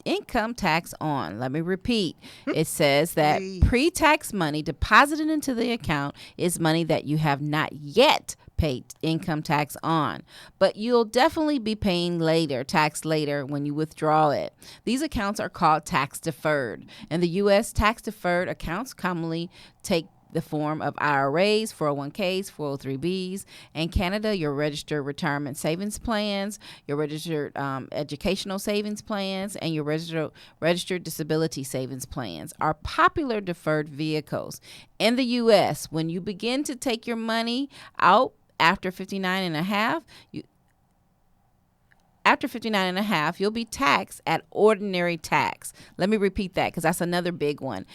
income tax on. Let me repeat. It says that pre-tax money deposited into the account is money that you have not yet paid income tax on, but you'll definitely be paying tax later when you withdraw it. These accounts are called tax deferred. In the U.S., tax deferred accounts commonly take the form of IRAs, 401ks, 403bs. In Canada, your registered retirement savings plans, your registered educational savings plans, and your registered disability savings plans are popular deferred vehicles. In the U.S., when you begin to take your money out after 59 and a half, you'll be taxed at ordinary tax. Let me repeat that, because that's another big one.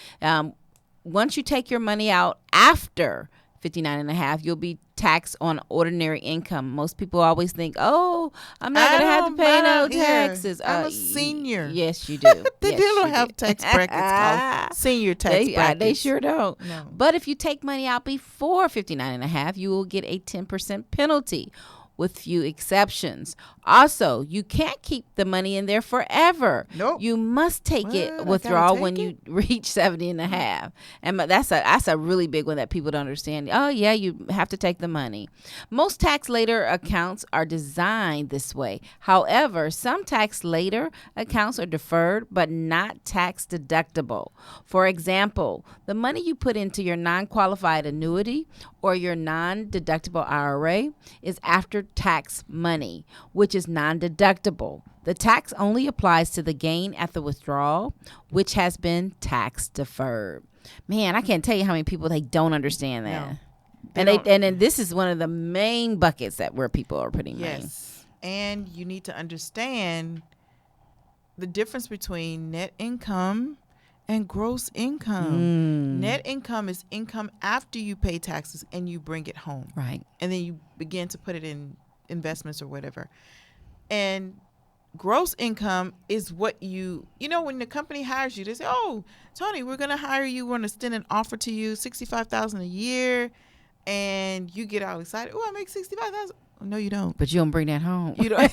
Once you take your money out after 59 and a half, you'll be taxed on ordinary income. Most people always think, I'm not going to have to pay no taxes. I'm a senior. Yes, you do. They don't have tax brackets called senior tax brackets. They sure don't. No. But if you take money out before 59 and a half, you will get a 10% penalty, with few exceptions. Also, you can't keep the money in there forever. Nope. You must take it, withdraw when you reach 70 and a half. And that's a really big one that people don't understand. Oh, yeah, you have to take the money. Most tax later accounts are designed this way. However, some tax later accounts are deferred but not tax deductible. For example, the money you put into your non-qualified annuity or your non-deductible IRA is after tax money, which is non-deductible. The tax only applies to the gain at the withdrawal, which has been tax deferred. Man, I can't tell you how many people they don't understand that. No, and then this is one of the main buckets where people are putting money. Yes, and you need to understand the difference between net income and gross income. Net income is income after you pay taxes and you bring it home. Right. And then you begin to put it in investments or whatever. And gross income is what when the company hires you, they say, "Oh, Tony, we're going to hire you. We're going to extend an offer to you, $65,000 a year." And you get all excited. "Oh, I make $65,000." No, you don't. But you don't bring that home. You don't.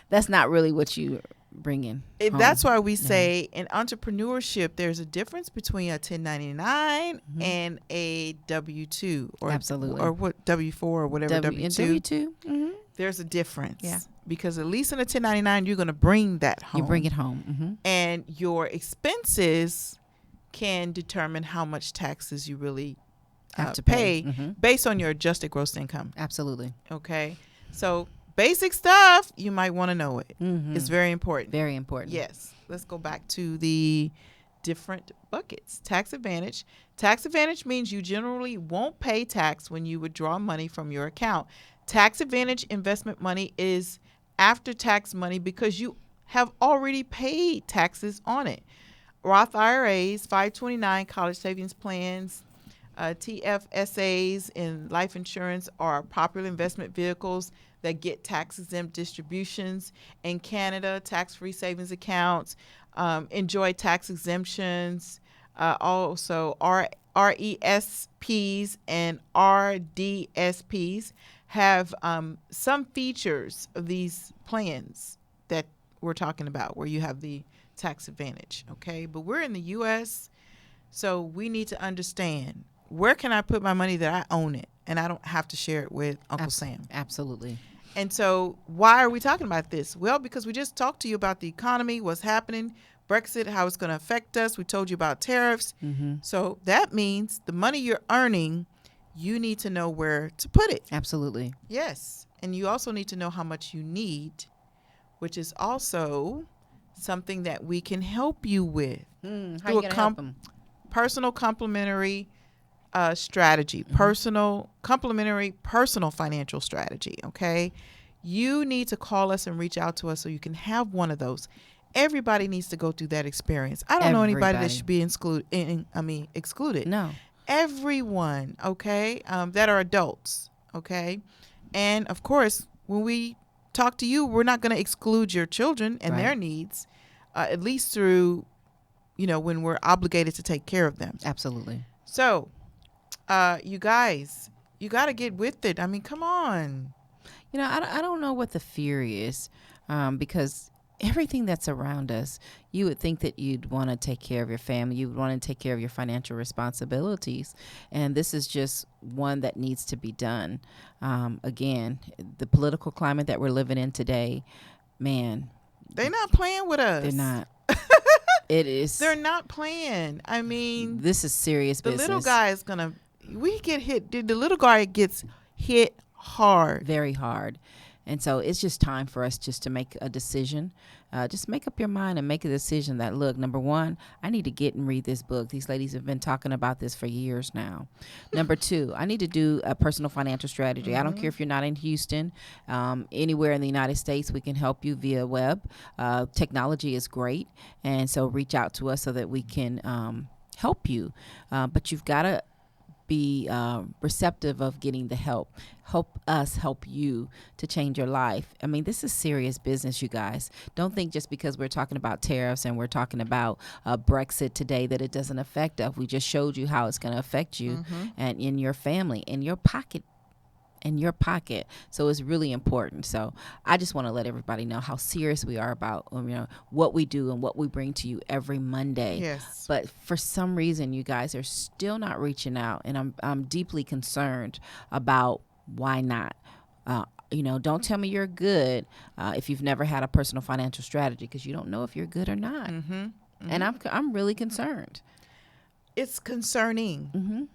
That's not really what you bring in. That's why we say in entrepreneurship, there's a difference between a 1099 and a W-2 or absolutely, or what W-4 or whatever W-2. W-2. there's a difference. Yeah. Because at least in a 1099, you're going to bring that home. You bring it home. And your expenses can determine how much taxes you really Have to pay pay. based on your adjusted gross income. Absolutely. Okay. So basic stuff, you might want to know it. It's very important. Very important. Yes. Let's go back to the different buckets. Tax advantage. Tax advantage means you generally won't pay tax when you withdraw money from your account. Tax advantage investment money is after tax money because you have already paid taxes on it. Roth IRAs, 529 college savings plans, TFSAs and life insurance are popular investment vehicles that get tax-exempt distributions. In Canada, tax-free savings accounts enjoy tax exemptions. Also, RESPs and RDSPs have some features of these plans that we're talking about where you have the tax advantage, okay? But we're in the U.S., so we need to understand, where can I put my money that I own it and I don't have to share it with Uncle Sam? Absolutely. And so why are we talking about this? Well, because we just talked to you about the economy, what's happening, Brexit, how it's going to affect us. We told you about tariffs. So that means the money you're earning, you need to know where to put it. Absolutely. Yes. And you also need to know how much you need, which is also something that we can help you with. How you Through gonna help them? Personal complementary strategy, complementary personal financial strategy. Okay. You need to call us and reach out to us so you can have one of those. Everybody needs to go through that experience. I don't know anybody that should be excluded. No. Everyone, okay, that are adults, okay? And, of course, when we talk to you, we're not going to exclude your children and their needs, at least through, when we're obligated to take care of them. Absolutely. So, you guys, you got to get with it. I mean, come on. I don't know what the fear is, because everything that's around us, you would think that you'd want to take care of your family. You would want to take care of your financial responsibilities. And this is just one that needs to be done. Again, the political climate that we're living in today, man. They're not playing with us. They're not. It is. They're not playing. I mean. This is serious business. The little guy is going to, we get hit. The little guy gets hit hard. Very hard. And so it's just time for us just to make a decision. Just make up your mind and make a decision that, look, number one, I need to get and read this book. These ladies have been talking about this for years now. Number two, I need to do a personal financial strategy. I don't care if you're not in Houston. Anywhere in the United States, we can help you via web. Technology is great. And so reach out to us so that we can help you. But you've got to be receptive of getting the help. Help us help you to change your life. I mean, this is serious business, you guys. Don't think just because we're talking about tariffs and we're talking about Brexit today that it doesn't affect us. We just showed you how it's going to affect you and in your family, in your pocket. So it's really important. So I just want to let everybody know how serious we are about what we do and what we bring to you every Monday. Yes. But for some reason, you guys are still not reaching out, and I'm deeply concerned about why not. Don't tell me you're good if you've never had a personal financial strategy, because you don't know if you're good or not. And I'm really concerned. It's concerning.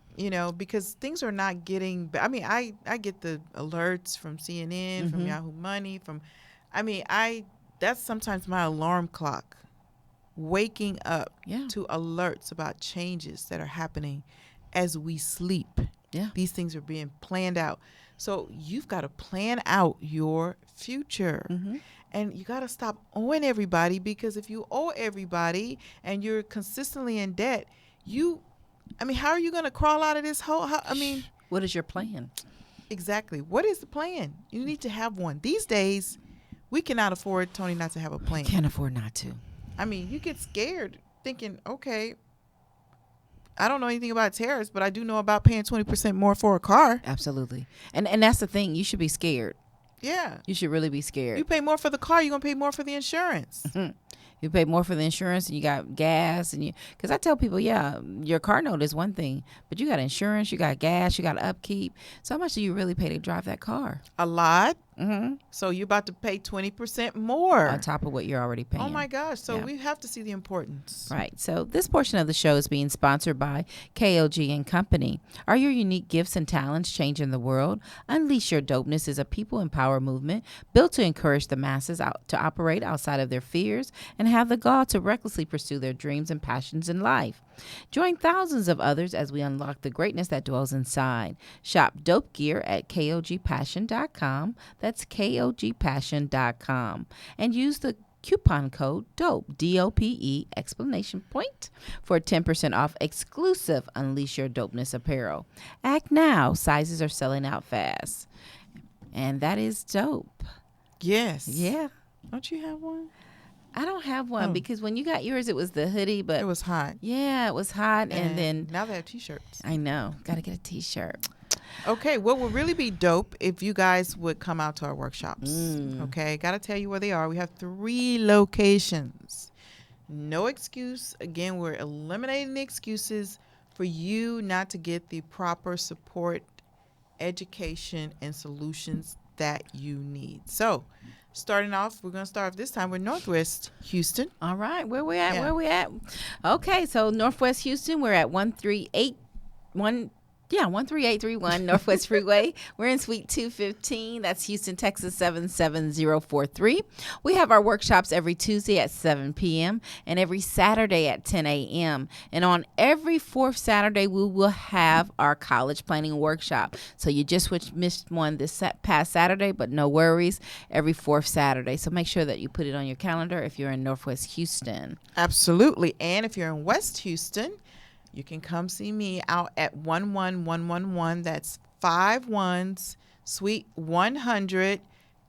Because things are not getting, I mean, I get the alerts from CNN, from Yahoo Money, that's sometimes my alarm clock, waking up to alerts about changes that are happening as we sleep. Yeah. These things are being planned out. So you've got to plan out your future. And you got to stop owing everybody, because if you owe everybody and you're consistently in debt, how are you going to crawl out of this hole? What is your plan? Exactly. What is the plan? You need to have one. These days, we cannot afford, Tony, not to have a plan. Can't afford not to. You get scared thinking, okay, I don't know anything about tariffs, but I do know about paying 20% more for a car. Absolutely. And that's the thing. You should be scared. Yeah. You should really be scared. You pay more for the car, you're going to pay more for the insurance. You pay more for the insurance, and you got gas, because I tell people, your car note is one thing, but you got insurance, you got gas, you got upkeep. So how much do you really pay to drive that car? A lot. So you're about to pay 20% more on top of what you're already paying. Oh my gosh. So Yeah. we have to see the importance. Right. So this portion of the show is being sponsored by KOG and Company. Are your unique gifts and talents changing the world? Unleash Your Dopeness is a people empower movement built to encourage the masses out to operate outside of their fears and have the gall to recklessly pursue their dreams and passions in life. Join thousands of others as we unlock the greatness that dwells inside. Shop dope gear at KOGpassion.com. That's KOGpassion.com. And use the coupon code DOPE, D-O-P-E, exclamation point, for 10% off exclusive Unleash Your Dopeness apparel. Act now. Sizes are selling out fast. And that is dope. Yes. Yeah. Don't you have one? I don't have one because when you got yours, it was the hoodie, but It was hot. yeah, it was hot. And then now they have T-shirts. I know, got to get a T-shirt. Okay, what would really be dope if you guys would come out to our workshops. Okay, got to tell you where they are. We have 3 locations. No excuse. Again, we're eliminating the excuses for you not to get the proper support, education, and solutions that you need. So, starting off, we're going to start this time with Northwest Houston. All right, where we at? Yeah. Where we at? Okay, so Northwest Houston, we're at 13831 Northwest Freeway. We're in Suite 215. That's Houston, Texas 77043. We have our workshops every Tuesday at 7 p.m. and every Saturday at 10 a.m. And on every 4th Saturday, we will have our college planning workshop. So you just missed one this past Saturday, but no worries, every 4th Saturday. So make sure that you put it on your calendar if you're in Northwest Houston. Absolutely. And if you're in West Houston, you can come see me out at 11111. That's 5 ones, Suite 100,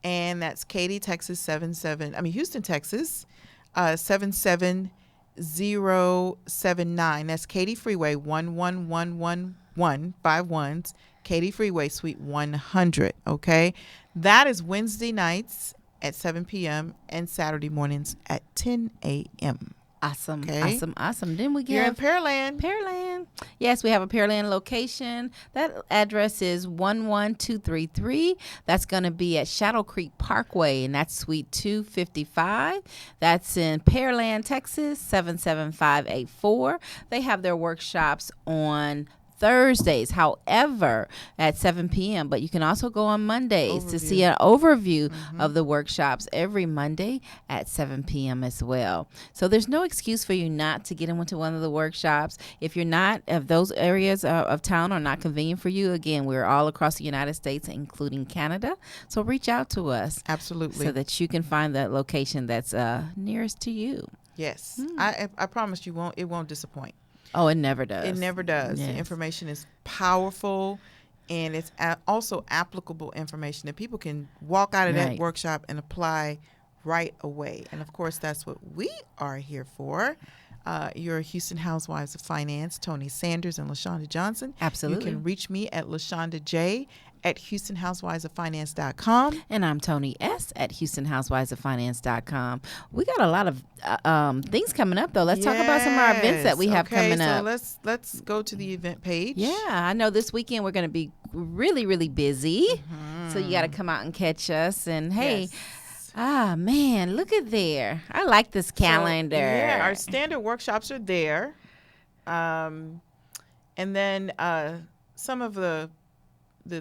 and that's Katy, Texas, Houston, Texas, 77079. That's Katy Freeway 11111, 5 ones, Katy Freeway, Suite 100. Okay, that is Wednesday nights at 7 p.m. and Saturday mornings at 10 a.m. Awesome, Okay. awesome. Then we You're in get Pearland. Pearland. Yes, we have a Pearland location. That address is 11233. That's going to be at Shadow Creek Parkway, and that's Suite 255. That's in Pearland, Texas, 77584. They have their workshops on Thursdays, however, at 7 p.m. But you can also go on Mondays to see an overview of the workshops every Monday at 7 p.m. as well. So there's no excuse for you not to get into one of the workshops. If you're not, if those areas of town are not convenient for you, again, we're all across the United States, including Canada. So reach out to us. Absolutely. So that you can find that location that's nearest to you. Yes. I promise you it won't disappoint. Oh, it never does. It never does. Yes. The information is powerful, and it's also applicable information that people can walk out of that workshop and apply right away. And of course, that's what we are here for. Your Houston Housewives of Finance, Tony Sanders and LaShonda Johnson. Absolutely. You can reach me at LaShonda J at HoustonHousewivesOfFinance.com. And I'm Tony S. at HoustonHousewivesOfFinance.com. We got a lot of things coming up, though. Let's talk about some of our events that we have coming up. So let's go to the event page. Yeah, I know this weekend we're going to be really, really busy. So you got to come out and catch us. And hey, man, look at there. I like this calendar. So, our standard workshops are there. And then some of the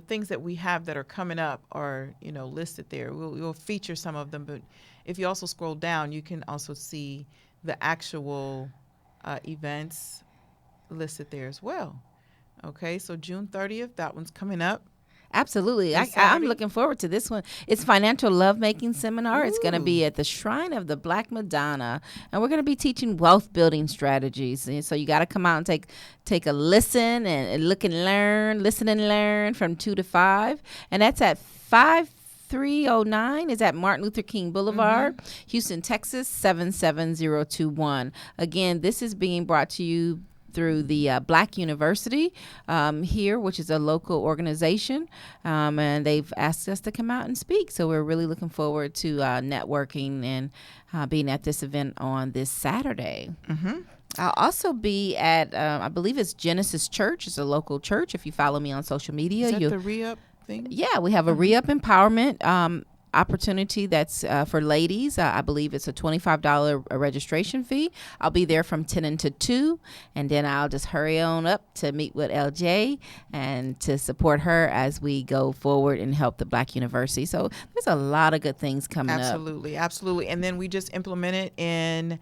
things that we have that are coming up are, listed there. We'll feature some of them, but if you also scroll down, you can also see the actual events listed there as well. Okay, so June 30th, that one's coming up. Absolutely. I'm looking forward to this one. It's Financial Lovemaking Seminar. Ooh. It's going to be at the Shrine of the Black Madonna, and we're going to be teaching wealth building strategies. And so you got to come out and take a listen and look and learn, listen and learn from 2 to 5. And that's at 5309 is at Martin Luther King Boulevard, Houston, Texas, 77021. Again, this is being brought to you through the Black University here, which is a local organization, and they've asked us to come out and speak. So we're really looking forward to networking and being at this event on this Saturday. I'll also be at, I believe it's Genesis Church. It's a local church. If you follow me on social media. Is that the re-up thing? Yeah, we have a re-up empowerment opportunity that's for ladies. I believe it's a $25 registration fee. I'll be there from 10 until 2, and then I'll just hurry on up to meet with LJ and to support her as we go forward and help the Black University. So there's a lot of good things coming up. Absolutely. And then we just implemented in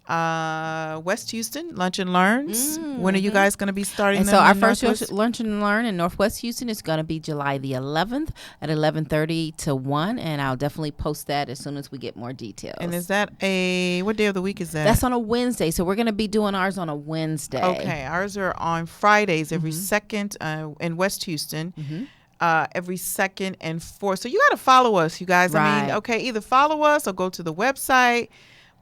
West Houston, Lunch and Learns. When are you guys going to be starting And them so our in first Northwest? Lunch and Learn in Northwest Houston is going to be July the 11th at 11:30 to 1, and I'll definitely post that as soon as we get more details. And is that what day of the week is that? That's on a Wednesday, so we're going to be doing ours on a Wednesday. Okay, ours are on Fridays every second in West Houston. Every second and fourth. So you got to follow us, you guys. I mean, Right. okay, either follow us or go to the website.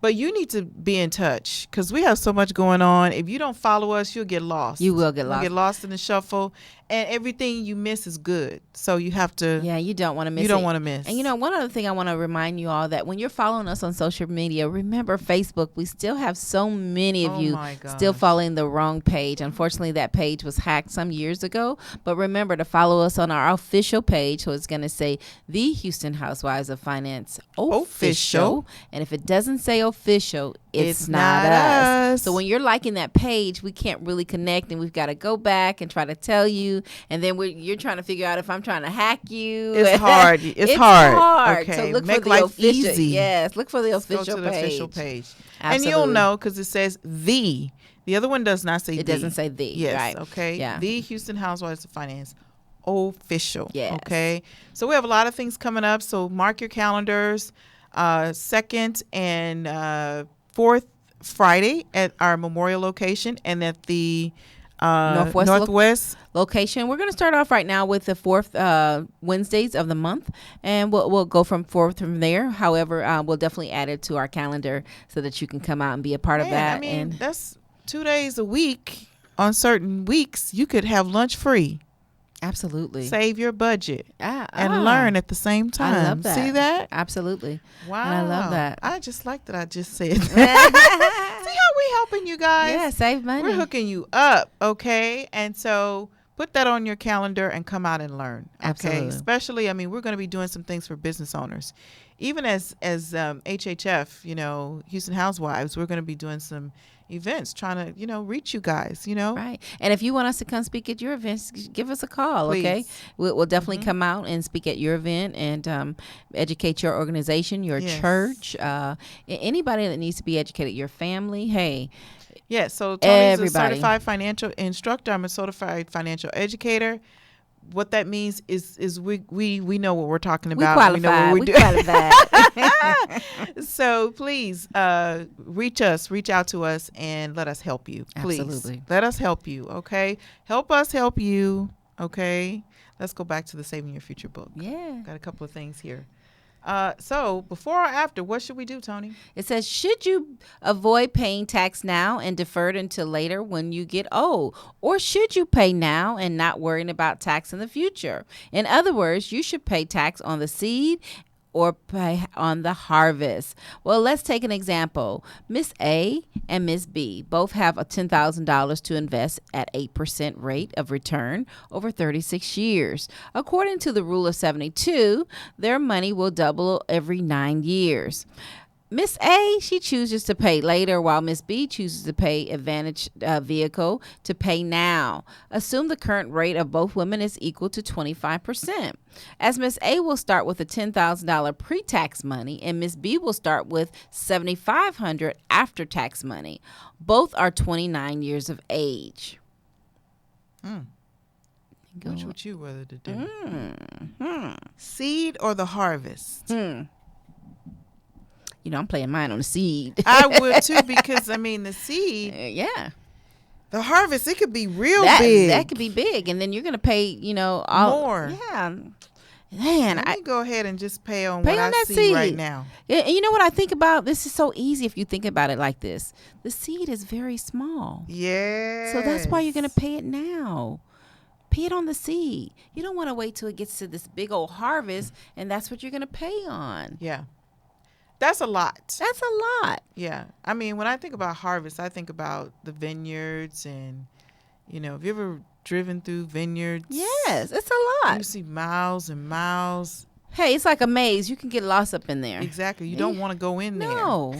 But you need to be in touch because we have so much going on. If you don't follow us, you'll get lost. You will get You'll lost. get lost in the shuffle. And everything you miss is good. So you have to. Yeah, you don't want to miss it. You don't want to miss. And one other thing I want to remind you all that when you're following us on social media, remember Facebook, we still have so many of you my gosh. still following the wrong page. Unfortunately, that page was hacked some years ago. But remember to follow us on our official page. So it's going to say The Houston Housewives of Finance Official. And if it doesn't say official, it's not us. So when you're liking that page, we can't really connect, and we've got to go back and try to tell you. And then you're trying to figure out if I'm trying to hack you. It's hard. It's hard. Okay. So look Make for the life official. easy. Yes, look for the Go official to the page. official page. And Absolutely. you'll know because it says the. The other one does not say It the. doesn't say the. Yes. Right. Okay. Yeah. The Houston Housewives of Finance Official. Yes. Okay. So we have a lot of things coming up. So mark your calendars. Second and fourth Friday at our Memorial location and at the Northwest. Location. We're going to start off right now with the fourth Wednesdays of the month, and we'll go from fourth from there. However, we'll definitely add it to our calendar so that you can come out and be a part of that. I mean, and that's 2 days a week. On certain weeks, you could have lunch free. absolutely Save your budget and learn at the same time. I love that. See that? Absolutely. Wow. And I love that. I just like that I just said that. See how we helping you guys? Yeah, save money. We're hooking you up, okay? And so put that on your calendar and come out and learn. Okay? Absolutely. Especially, I mean, we're going to be doing some things for business owners. Even as HHF, Houston Housewives, we're going to be doing some events trying to, reach you guys, Right. And if you want us to come speak at your events, give us a call, okay? Please. We'll definitely come out and speak at your event and educate your organization, your Yes. church, anybody that needs to be educated, your family. Hey, Yeah, so Tony's Everybody. a certified financial instructor. I'm a certified financial educator. What that means is we know what we're talking we about. qualify. We We know what we're qualify. doing. So please reach out to us and let us help you. Please. Absolutely. Let us help you, okay? Help us help you, okay? Let's go back to the Saving Your Future book. Yeah. Got a couple of things here. So before or after, what should we do, Tony? It says, should you avoid paying tax now and defer it until later when you get old? Or should you pay now and not worrying about tax in the future? In other words, you should pay tax on the seed or pay on the harvest. Well, let's take an example. Miss A and Miss B both have a $10,000 to invest at 8% rate of return over 36 years. According to the rule of 72, their money will double every 9 years. Miss A, she chooses to pay later, while Miss B chooses to pay advantage vehicle to pay now. Assume the current rate of both women is equal to 25%. As Miss A will start with a $10,000 pre-tax money, and Miss B will start with $7,500 after-tax money. Both are 29 years of age. Which would you rather to do? Seed or the harvest? I'm playing mine on the seed. I would too, because the seed, Yeah. the harvest, it could be real That big. could be big, and then you're gonna pay, More. Yeah, man. Let me go ahead and just pay on Pay what on I that see right seed. now. And you know what I think about? This is so easy if you think about it like this. The seed is very small, Yeah. so that's why you're gonna pay it now. Pay it on the seed. You don't want to wait till it gets to this big old harvest, and that's what you're gonna pay on. Yeah. That's a lot. That's a lot. Yeah. When I think about harvest, I think about the vineyards and, have you ever driven through vineyards? Yes. Yes, it's a lot. You see miles and miles. Hey, it's like a maze. You can get lost up in there. Exactly. You don't want to go in there. No.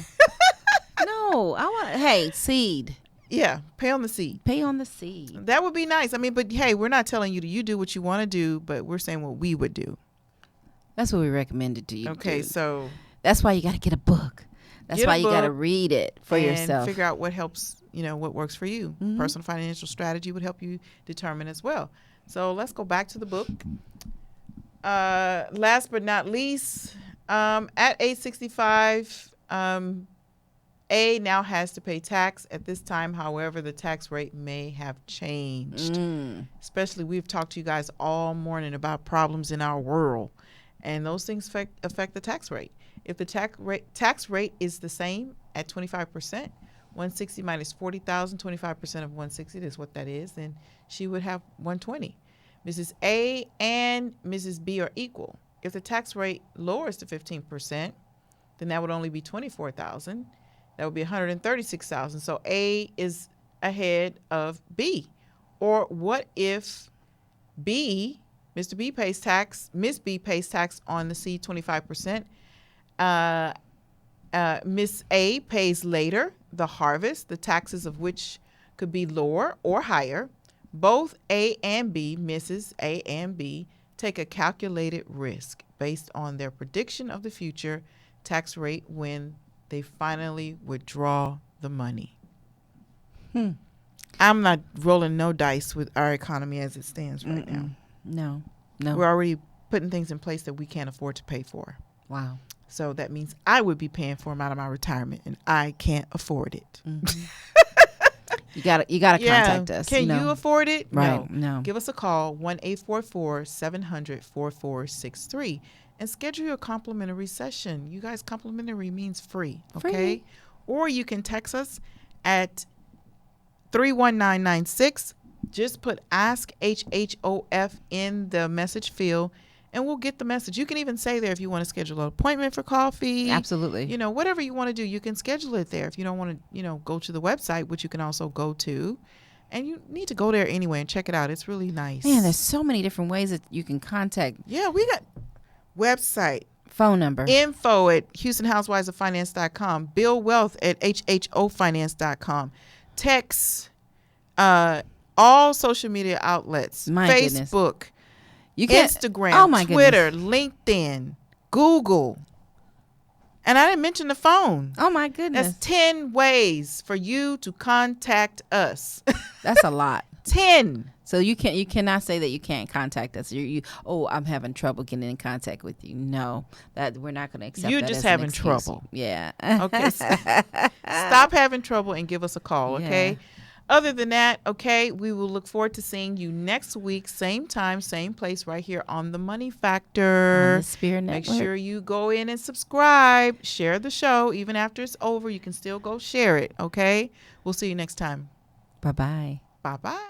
No. I want hey, seed. Yeah, pay on the seed. Pay on the seed. That would be nice. I mean, but hey, we're not telling you to you do what you want to do, but we're saying what we would do. That's what we recommended to you. Okay, do. so That's why you got to get a book. That's why you got to read it for and yourself. figure out what helps, what works for you. Mhm. Personal financial strategy would help you determine as well. So let's go back to the book. Last but not least, at age 65, A now has to pay tax at this time. However, the tax rate may have changed. Especially, we've talked to you guys all morning about problems in our world, and those things affect the tax rate. If the tax rate is the same at 25%, 160 minus 40,000, 25% of 160 is what that is, then she would have 120. Mrs. A and Mrs. B are equal. If the tax rate lowers to 15%, then that would only be 24,000. That would be 136,000. So A is ahead of B. Or what if B, Mr. B pays tax, Miss B pays tax on the seed 25%. Miss A pays later the harvest, the taxes of which could be lower or higher. Both A and B, Mrs. A and B, take a calculated risk based on their prediction of the future tax rate when they finally withdraw the money. I'm not rolling no dice with our economy as it stands right now. No. We're already putting things in place that we can't afford to pay for. Wow. So that means I would be paying for them out of my retirement, and I can't afford it. You gotta contact us. Can you afford it? Right. No. Give us a call, 1-844-700-4463, and schedule your complimentary session. You guys, complimentary means free, okay? Free. Or you can text us at 31996. Just put Ask HHOF in the message field, and we'll get the message. You can even say there if you want to schedule an appointment for coffee. Absolutely. Whatever you want to do, you can schedule it there. If you don't want to, go to the website, which you can also go to, and you need to go there anyway and check it out. It's really nice. Man, there's so many different ways that you can contact. Yeah, we got website. Phone number. info@HoustonHousewivesOfFinance.com. Bill Wealth at HHOfinance.com. Text, all social media outlets. My Facebook. goodness. You can Instagram, Twitter, LinkedIn, Google. And I didn't mention the phone. Oh my goodness. That's 10 ways for you to contact us. That's a lot. 10. So you cannot say that you can't contact us. I'm having trouble getting in contact with you. No, that we're not going to accept. You're that just as an having excuse. trouble. Yeah. Okay. Stop having trouble and give us a call. Okay. Yeah. Other than that, okay, we will look forward to seeing you next week, same time, same place, right here on The Money Factor. On the Spirit Make Network. sure you go in and subscribe, share the show. Even after it's over, you can still go share it, okay? We'll see you next time. Bye-bye. Bye-bye.